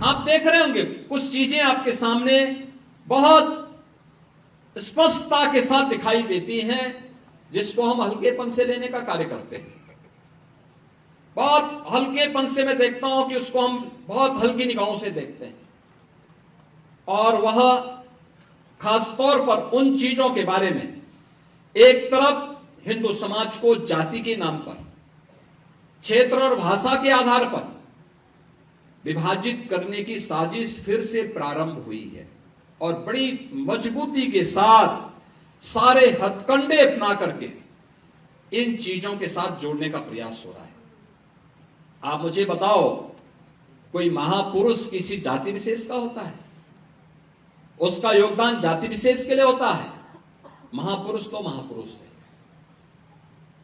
आप देख रहे होंगे कुछ चीजें आपके सामने बहुत स्पष्टता के साथ दिखाई देती हैं, जिसको हम हल्केपन से लेने का कार्य करते हैं। बहुत हल्केपन से मैं देखता हूं कि उसको हम बहुत हल्की निगाहों से देखते हैं, और वह खासतौर पर उन चीजों के बारे में, एक तरफ हिंदू समाज को जाति के नाम पर, क्षेत्र और भाषा के आधार पर विभाजित करने की साजिश फिर से प्रारंभ हुई है, और बड़ी मजबूती के साथ सारे हथकंडे अपना करके इन चीजों के साथ जोड़ने का प्रयास हो रहा है। आप मुझे बताओ, कोई महापुरुष किसी जाति विशेष का होता है? उसका योगदान जाति विशेष के लिए होता है? महापुरुष तो महापुरुष है,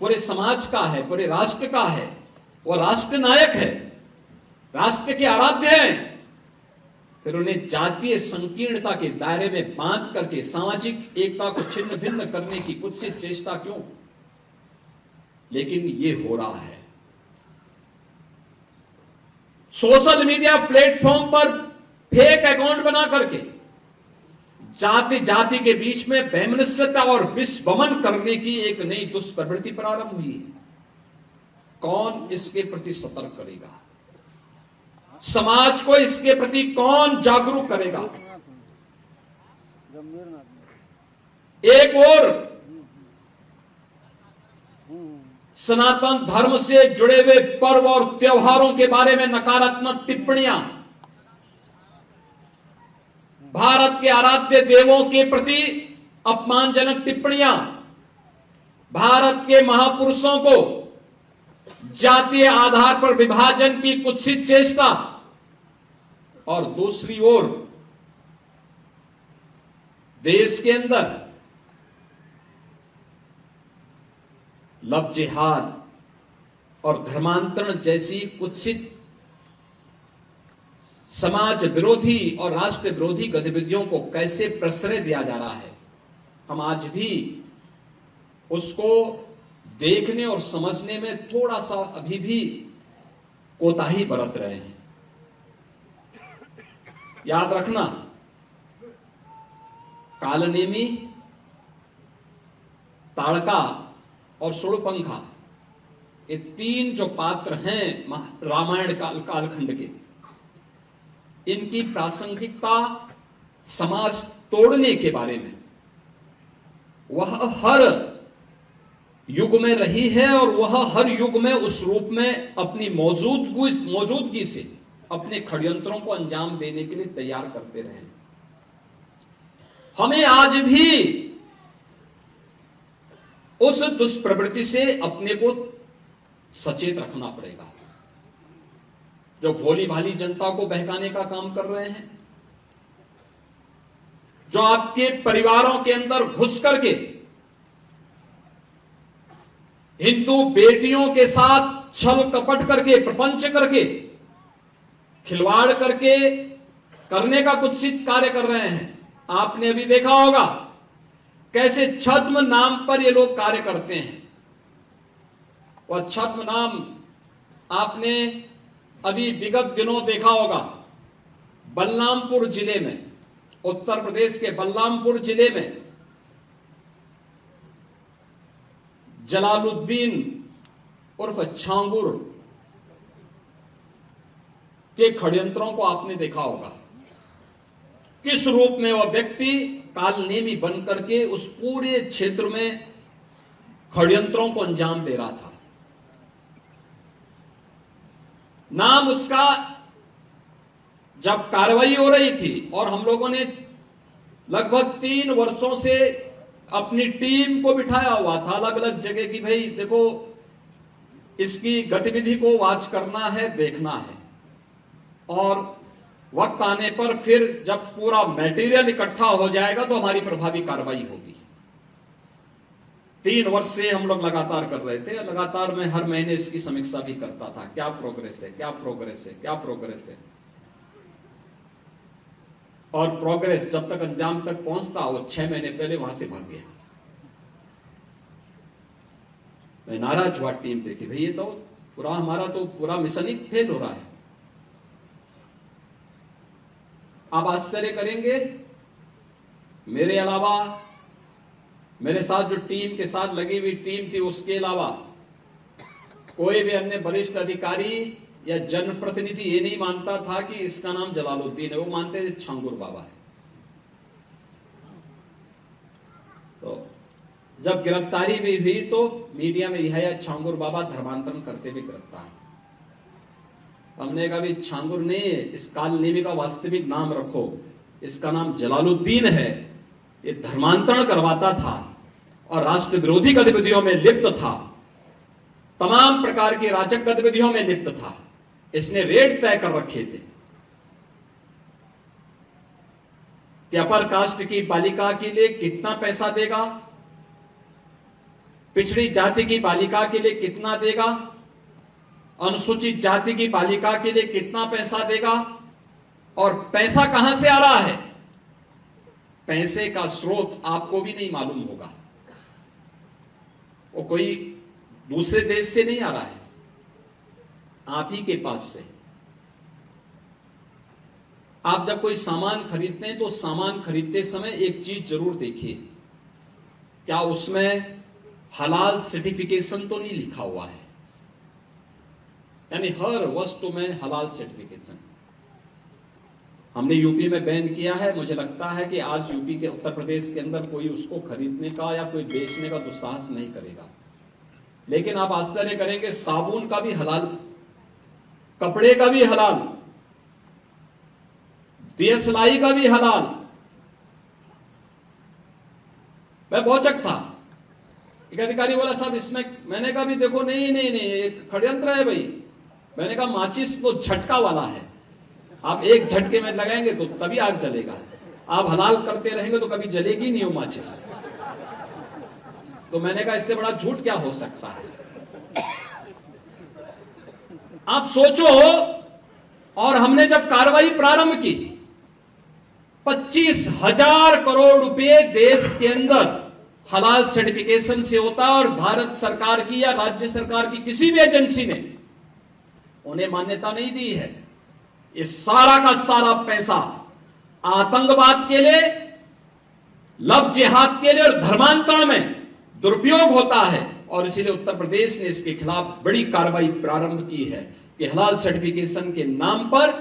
पूरे समाज का है, पूरे राष्ट्र का है, वो राष्ट्र नायक है, राष्ट्र के आराध्य हैं। फिर उन्हें जातीय संकीर्णता के दायरे में बांध करके सामाजिक एकता को छिन्न भिन्न करने की कुत्सित चेष्टा क्यों? लेकिन ये हो रहा है। सोशल मीडिया प्लेटफॉर्म पर फेक अकाउंट बना करके जाति जाति के बीच में वैमनस्यता और विषवमन करने की एक नई दुष्प्रवृत्ति प्रारंभ हुई है। कौन इसके प्रति सतर्क करेगा? समाज को इसके प्रति कौन जागरूक करेगा? एक और सनातन धर्म से जुड़े हुए पर्व और त्योहारों के बारे में नकारात्मक टिप्पणियां, भारत के आराध्य देवों के प्रति अपमानजनक टिप्पणियां, भारत के महापुरुषों को जातीय आधार पर विभाजन की कुत्सित चेष्टा, और दूसरी ओर देश के अंदर लव जिहाद और धर्मांतरण जैसी कुत्सित समाज विरोधी और राष्ट्र विरोधी गतिविधियों को कैसे प्रश्रय दिया जा रहा है, हम आज भी उसको देखने और समझने में थोड़ा सा अभी भी कोताही बरत रहे हैं। याद रखना, कालनेमी, ताड़का और सुड़पंखा, ये तीन जो पात्र हैं रामायण कालखंड के, इनकी प्रासंगिकता समाज तोड़ने के बारे में वह हर युग में रही है, और वह हर युग में उस रूप में अपनी मौजूदगी से अपने षड्यंत्रों को अंजाम देने के लिए तैयार करते रहे। हमें आज भी उस दुष्प्रवृत्ति से अपने को सचेत रखना पड़ेगा, जो भोली भाली जनता को बहकाने का काम कर रहे हैं, जो आपके परिवारों के अंदर घुस करके हिंदू बेटियों के साथ छल कपट करके, प्रपंच करके, खिलवाड़ करके करने का कुत्सित कार्य कर रहे हैं। आपने अभी देखा होगा कैसे छद्म नाम पर ये लोग कार्य करते हैं। वह छद्म नाम आपने अभी विगत दिनों देखा होगा, बलरामपुर जिले में, उत्तर प्रदेश के बलरामपुर जिले में जलालुद्दीन उर्फ छांगुर के षड्यंत्रों को आपने देखा होगा। किस रूप में वह व्यक्ति कालनेमी बनकर के उस पूरे क्षेत्र में षड्यंत्रों को अंजाम दे रहा था। नाम उसका जब कार्रवाई हो रही थी और हम लोगों ने लगभग 3 वर्षों से अपनी टीम को बिठाया हुआ था अलग अलग जगह की, भाई देखो इसकी गतिविधि को वॉच करना है, देखना है, और वक्त आने पर फिर जब पूरा मटेरियल इकट्ठा हो जाएगा तो हमारी प्रभावी कार्रवाई होगी। 3 वर्ष से हम लोग लगातार कर रहे थे, लगातार मैं हर महीने इसकी समीक्षा भी करता था, क्या प्रोग्रेस है, क्या प्रोग्रेस है, क्या प्रोग्रेस है। और प्रोग्रेस जब तक अंजाम तक पहुंचता, वो 6 महीने पहले वहां से भाग गया। मैं नाराज हुआ टीम पे कि भाई ये तो पूरा हमारा तो पूरा मिशन ही फेल हो रहा है। आप आश्चर्य करेंगे, मेरे अलावा मेरे साथ जो टीम के साथ लगी हुई टीम थी, उसके अलावा कोई भी अन्य वरिष्ठ अधिकारी या जनप्रतिनिधि ये नहीं मानता था कि इसका नाम जलालुद्दीन है। वो मानते थे छांगुर बाबा है। तो जब गिरफ्तारी भी हुई तो मीडिया में यह छांगुर बाबा धर्मांतरण करते हुए गिरफ्तार। हमने कहा भी छांगुर नहीं है, इस कालनेमी का वास्तविक नाम रखो, इसका नाम जलालुद्दीन है। ये धर्मांतरण करवाता था और राष्ट्र विरोधी गतिविधियों में लिप्त था, तमाम प्रकार की राजक गतिविधियों में लिप्त था। इसने रेट तय कर रखे थे कि अपर कास्ट की बालिका के लिए कितना पैसा देगा, पिछड़ी जाति की बालिका के लिए कितना देगा, अनुसूचित जाति की बालिका के लिए कितना पैसा देगा, और पैसा कहां से आ रहा है। पैसे का स्रोत आपको भी नहीं मालूम होगा, वो कोई दूसरे देश से नहीं आ रहा है, आप ही के पास से। आप जब कोई सामान खरीदते हैं तो सामान खरीदते समय एक चीज जरूर देखिए, क्या उसमें हलाल सर्टिफिकेशन तो नहीं लिखा हुआ है। यानी हर वस्तु में हलाल सर्टिफिकेशन। हमने यूपी में बैन किया है, मुझे लगता है कि आज यूपी के उत्तर प्रदेश के अंदर कोई उसको खरीदने का या कोई बेचने का दुस्साहस नहीं करेगा। लेकिन आप आश्चर्य करेंगे, साबुन का भी हलाल, कपड़े का भी हलाल, दियसलाई का भी हलाल। मैं भौचक था, एक अधिकारी बोला साहब इसमें, मैंने कहा भी देखो नहीं नहीं नहीं, एक षड्यंत्र है भाई। मैंने कहा माचिस तो झटका वाला है, आप एक झटके में लगाएंगे तो तभी आग जलेगा, आप हलाल करते रहेंगे तो कभी जलेगी नहीं वो माचिस। तो मैंने कहा इससे बड़ा झूठ क्या हो सकता है। आप सोचो, और हमने जब कार्रवाई प्रारंभ की, 25,000 करोड़ रुपए देश के अंदर हलाल सर्टिफिकेशन से होता है, और भारत सरकार की या राज्य सरकार की किसी भी एजेंसी ने उन्हें मान्यता नहीं दी है। ये सारा का सारा पैसा आतंकवाद के लिए, लव जिहाद के लिए और धर्मांतरण में दुरुपयोग होता है। और इसीलिए उत्तर प्रदेश ने इसके खिलाफ बड़ी कार्रवाई प्रारंभ की है कि हलाल सर्टिफिकेशन के नाम पर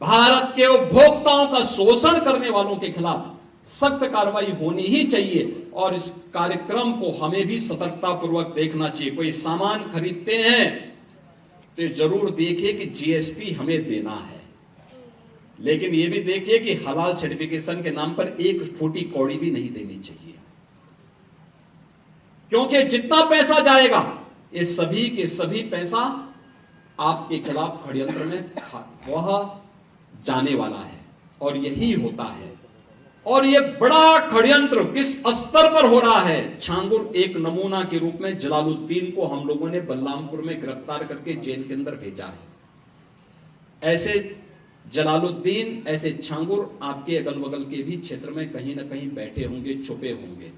भारत के उपभोक्ताओं का शोषण करने वालों के खिलाफ सख्त कार्रवाई होनी ही चाहिए। और इस कार्यक्रम को हमें भी सतर्कतापूर्वक देखना चाहिए। कोई सामान खरीदते हैं तो जरूर देखिए कि जीएसटी हमें देना है, लेकिन यह भी देखिए कि हलाल सर्टिफिकेशन के नाम पर एक फूटी कौड़ी भी नहीं देनी चाहिए, क्योंकि जितना पैसा जाएगा ये सभी के सभी पैसा आपके खिलाफ षड्यंत्र में वह जाने वाला है। और यही होता है। और यह बड़ा षड्यंत्र किस स्तर पर हो रहा है। छांगुर एक नमूना के रूप में जलालुद्दीन को हम लोगों ने बलरामपुर में गिरफ्तार करके जेल के अंदर भेजा है। ऐसे जलालुद्दीन, ऐसे छांगुर आपके अगल बगल के भी क्षेत्र में कहीं ना कहीं बैठे होंगे, छुपे होंगे,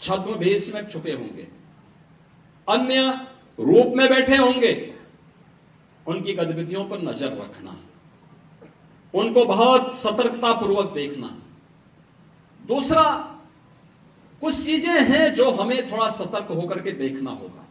छद्म भेष में छुपे होंगे, अन्य रूप में बैठे होंगे। उनकी गतिविधियों पर नजर रखना, उनको बहुत सतर्कतापूर्वक देखना। दूसरा, कुछ चीजें हैं जो हमें थोड़ा सतर्क होकर के देखना होगा।